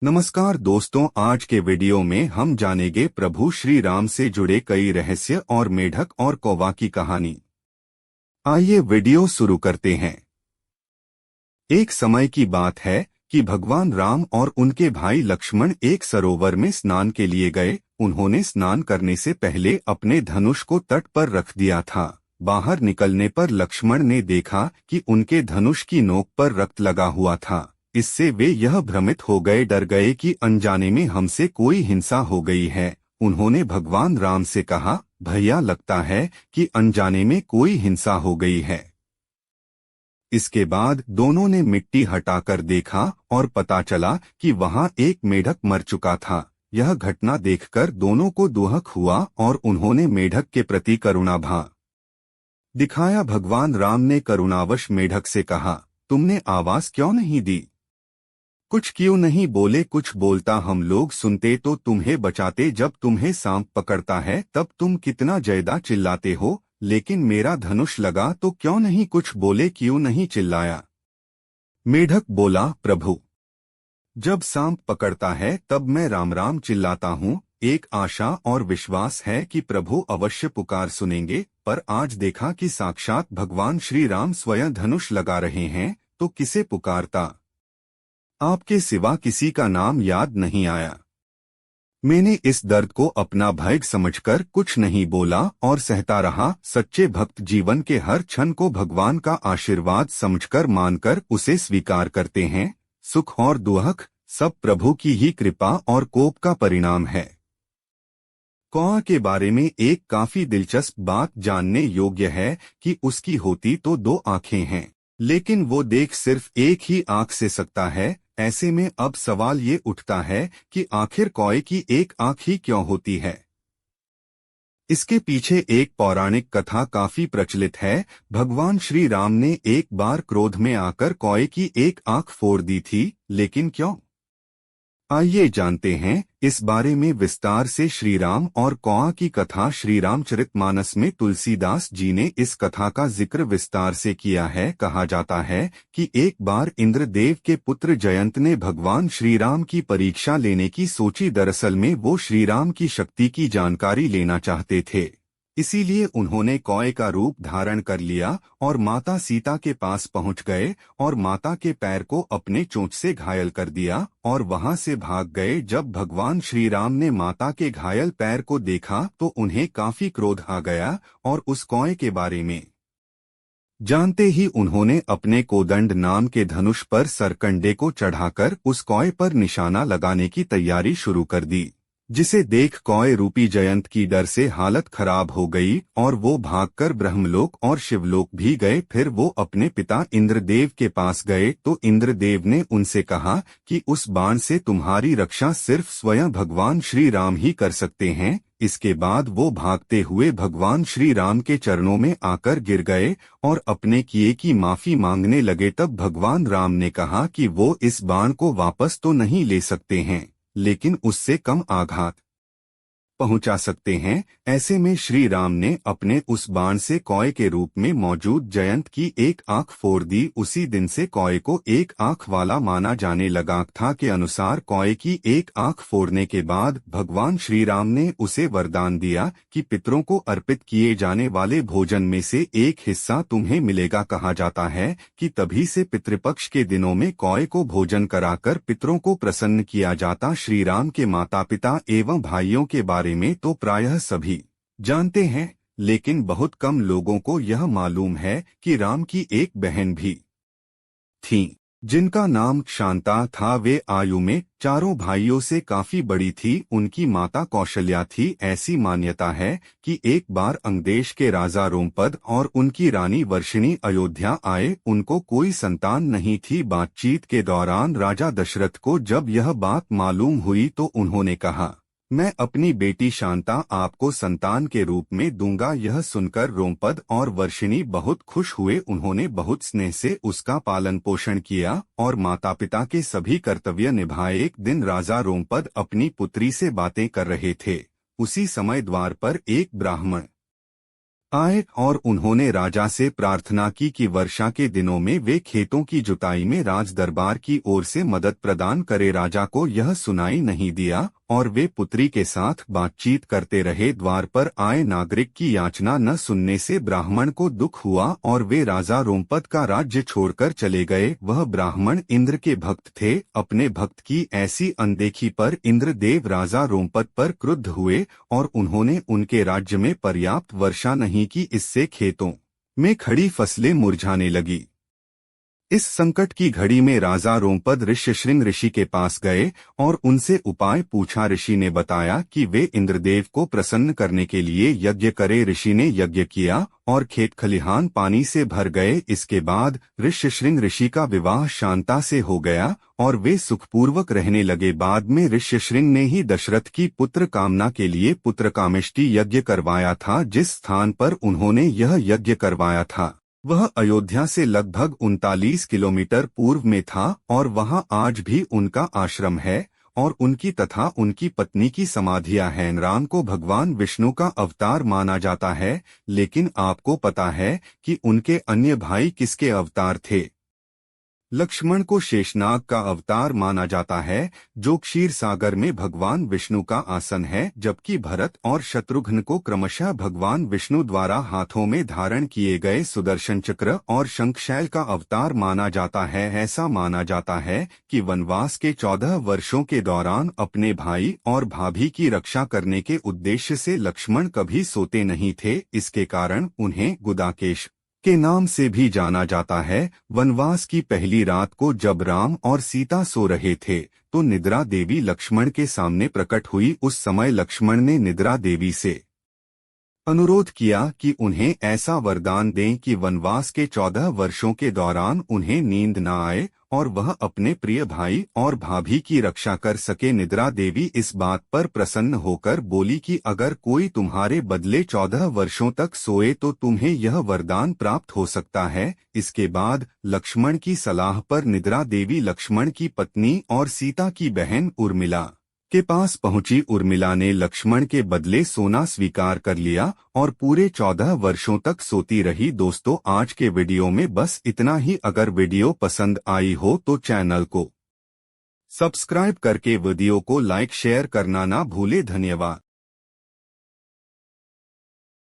नमस्कार दोस्तों, आज के वीडियो में हम जानेंगे प्रभु श्री राम से जुड़े कई रहस्य और मेढक और कौवा की कहानी। आइए वीडियो शुरू करते हैं। एक समय की बात है कि भगवान राम और उनके भाई लक्ष्मण एक सरोवर में स्नान के लिए गए। उन्होंने स्नान करने से पहले अपने धनुष को तट पर रख दिया था। बाहर निकलने पर लक्ष्मण ने देखा कि उनके धनुष की नोक पर रक्त लगा हुआ था। इससे वे यह भ्रमित हो गए, डर गए कि अनजाने में हमसे कोई हिंसा हो गई है। उन्होंने भगवान राम से कहा, भैया लगता है कि अनजाने में कोई हिंसा हो गई है। इसके बाद दोनों ने मिट्टी हटाकर देखा और पता चला कि वहां एक मेढक मर चुका था। यह घटना देखकर दोनों को दुहक हुआ और उन्होंने मेढक के प्रति करुणा भाव दिखाया। भगवान राम ने करुणावश मेढक से कहा, तुमने आवाज क्यों नहीं दी? कुछ क्यों नहीं बोले? कुछ बोलता हम लोग सुनते तो तुम्हें बचाते। जब तुम्हें सांप पकड़ता है तब तुम कितना ज्यादा चिल्लाते हो, लेकिन मेरा धनुष लगा तो क्यों नहीं कुछ बोले, क्यों नहीं चिल्लाया? मेढक बोला, प्रभु, जब सांप पकड़ता है तब मैं राम राम चिल्लाता हूँ। एक आशा और विश्वास है कि प्रभु अवश्य पुकार सुनेंगे, पर आज देखा कि साक्षात भगवान श्री राम स्वयं धनुष लगा रहे हैं, तो किसे पुकारता? आपके सिवा किसी का नाम याद नहीं आया। मैंने इस दर्द को अपना भय समझकर कुछ नहीं बोला और सहता रहा। सच्चे भक्त जीवन के हर क्षण को भगवान का आशीर्वाद समझकर मानकर उसे स्वीकार करते हैं। सुख और दुख सब प्रभु की ही कृपा और कोप का परिणाम है। कौवा के बारे में एक काफी दिलचस्प बात जानने योग्य है कि उसकी होती तो दो आंखें हैं, लेकिन वो देख सिर्फ एक ही आंख से सकता है। ऐसे में अब सवाल ये उठता है कि आखिर कौवे की एक आंख ही क्यों होती है? इसके पीछे एक पौराणिक कथा काफी प्रचलित है। भगवान श्री राम ने एक बार क्रोध में आकर कौवे की एक आंख फोड़ दी थी, लेकिन क्यों? आइए जानते हैं इस बारे में विस्तार से। श्री राम और कौवा की कथा श्री रामचरितमानस में तुलसीदास जी ने इस कथा का जिक्र विस्तार से किया है। कहा जाता है कि एक बार इंद्रदेव के पुत्र जयंत ने भगवान श्री राम की परीक्षा लेने की सोची। दरअसल में वो श्री राम की शक्ति की जानकारी लेना चाहते थे, इसीलिए उन्होंने कौवे का रूप धारण कर लिया और माता सीता के पास पहुंच गए और माता के पैर को अपने चोंच से घायल कर दिया और वहां से भाग गए। जब भगवान श्री राम ने माता के घायल पैर को देखा तो उन्हें काफी क्रोध आ गया और उस कौवे के बारे में जानते ही उन्होंने अपने कोदंड नाम के धनुष पर सरकंडे को चढ़ाकर उस कौवे पर निशाना लगाने की तैयारी शुरू कर दी, जिसे देख कौवे रूपी जयंत की डर से हालत खराब हो गई और वो भागकर ब्रह्मलोक और शिवलोक भी गए। फिर वो अपने पिता इंद्रदेव के पास गए तो इंद्रदेव ने उनसे कहा कि उस बाण से तुम्हारी रक्षा सिर्फ स्वयं भगवान श्री राम ही कर सकते हैं। इसके बाद वो भागते हुए भगवान श्री राम के चरणों में आकर गिर गए और अपने किए की माफी मांगने लगे। तब भगवान राम ने कहा कि वो इस बाण को वापस तो नहीं ले सकते हैं, लेकिन उससे कम आघात पहुंचा सकते हैं। ऐसे में श्री राम ने अपने उस बाण से कौवे के रूप में मौजूद जयंत की एक आंख फोड़ दी। उसी दिन से कौवे को एक आंख वाला माना जाने लगा था। के अनुसार कौवे की एक आंख फोड़ने के बाद भगवान श्री राम ने उसे वरदान दिया कि पितरों को अर्पित किए जाने वाले भोजन में से एक हिस्सा तुम्हें मिलेगा। कहा जाता है कि तभी से पितृपक्ष के दिनों में कौवे को भोजन कराकर पितरों को प्रसन्न किया जाता। श्री राम के माता पिता एवं भाइयों के बारे में तो प्रायः सभी जानते हैं, लेकिन बहुत कम लोगों को यह मालूम है कि राम की एक बहन भी थी, जिनका नाम शांता था। वे आयु में चारों भाइयों से काफी बड़ी थी। उनकी माता कौशल्या थी। ऐसी मान्यता है कि एक बार अंग देश के राजा रोमपद और उनकी रानी वर्षिणी अयोध्या आए। उनको कोई संतान नहीं थी। बातचीत के दौरान राजा दशरथ को जब यह बात मालूम हुई तो उन्होंने कहा, मैं अपनी बेटी शांता आपको संतान के रूप में दूंगा। यह सुनकर रोमपद और वर्षिणी बहुत खुश हुए। उन्होंने बहुत स्नेह से उसका पालन पोषण किया और माता पिता के सभी कर्तव्य निभाए। एक दिन राजा रोमपद अपनी पुत्री से बातें कर रहे थे। उसी समय द्वार पर एक ब्राह्मण आए और उन्होंने राजा से प्रार्थना की कि वर्षा के दिनों में वे खेतों की जुताई में राज दरबार की ओर से मदद प्रदान करे। राजा को यह सुनाई नहीं दिया और वे पुत्री के साथ बातचीत करते रहे। द्वार पर आए नागरिक की याचना न सुनने से ब्राह्मण को दुख हुआ और वे राजा रोमपद का राज्य छोड़कर चले गए। वह ब्राह्मण इंद्र के भक्त थे। अपने भक्त की ऐसी अनदेखी पर इंद्रदेव राजा रोमपद पर क्रुद्ध हुए और उन्होंने उनके राज्य में पर्याप्त वर्षा नहीं की। इससे खेतों में खड़ी फसलें मुरझाने लगी। इस संकट की घड़ी में राजा रोमपद ऋष्यशृंग ऋषि के पास गए और उनसे उपाय पूछा। ऋषि ने बताया कि वे इंद्रदेव को प्रसन्न करने के लिए यज्ञ करें। ऋषि ने यज्ञ किया और खेत खलिहान पानी से भर गए। इसके बाद ऋष्यशृंग ऋषि का विवाह शांता से हो गया और वे सुखपूर्वक रहने लगे। बाद में ऋष्यशृंग ने ही दशरथ की पुत्र कामना के लिए पुत्रकामेष्टि यज्ञ करवाया था। जिस स्थान पर उन्होंने यह यज्ञ करवाया था वह अयोध्या से लगभग 39 किलोमीटर पूर्व में था और वहां आज भी उनका आश्रम है और उनकी तथा उनकी पत्नी की समाधियां हैं। राम को भगवान विष्णु का अवतार माना जाता है, लेकिन आपको पता है कि उनके अन्य भाई किसके अवतार थे? लक्ष्मण को शेषनाग का अवतार माना जाता है, जो क्षीर सागर में भगवान विष्णु का आसन है, जबकि भरत और शत्रुघ्न को क्रमशः भगवान विष्णु द्वारा हाथों में धारण किए गए सुदर्शन चक्र और शंखशैल का अवतार माना जाता है। ऐसा माना जाता है कि वनवास के 14 वर्षों के दौरान अपने भाई और भाभी की रक्षा करने के उद्देश्य से लक्ष्मण कभी सोते नहीं थे। इसके कारण उन्हें गुदाकेश के नाम से भी जाना जाता है। वनवास की पहली रात को जब राम और सीता सो रहे थे तो निद्रा देवी लक्ष्मण के सामने प्रकट हुई। उस समय लक्ष्मण ने निद्रा देवी से अनुरोध किया कि उन्हें ऐसा वरदान दें कि वनवास के 14 वर्षों के दौरान उन्हें नींद न आए और वह अपने प्रिय भाई और भाभी की रक्षा कर सके। निद्रा देवी इस बात पर प्रसन्न होकर बोली कि अगर कोई तुम्हारे बदले 14 वर्षों तक सोए तो तुम्हें यह वरदान प्राप्त हो सकता है। इसके बाद लक्ष्मण की सलाह पर निद्रा देवी लक्ष्मण की पत्नी और सीता की बहन उर्मिला के पास पहुंची। उर्मिला ने लक्ष्मण के बदले सोना स्वीकार कर लिया और पूरे 14 वर्षों तक सोती रही। दोस्तों, आज के वीडियो में बस इतना ही। अगर वीडियो पसंद आई हो तो चैनल को सब्सक्राइब करके वीडियो को लाइक शेयर करना ना भूले। धन्यवाद।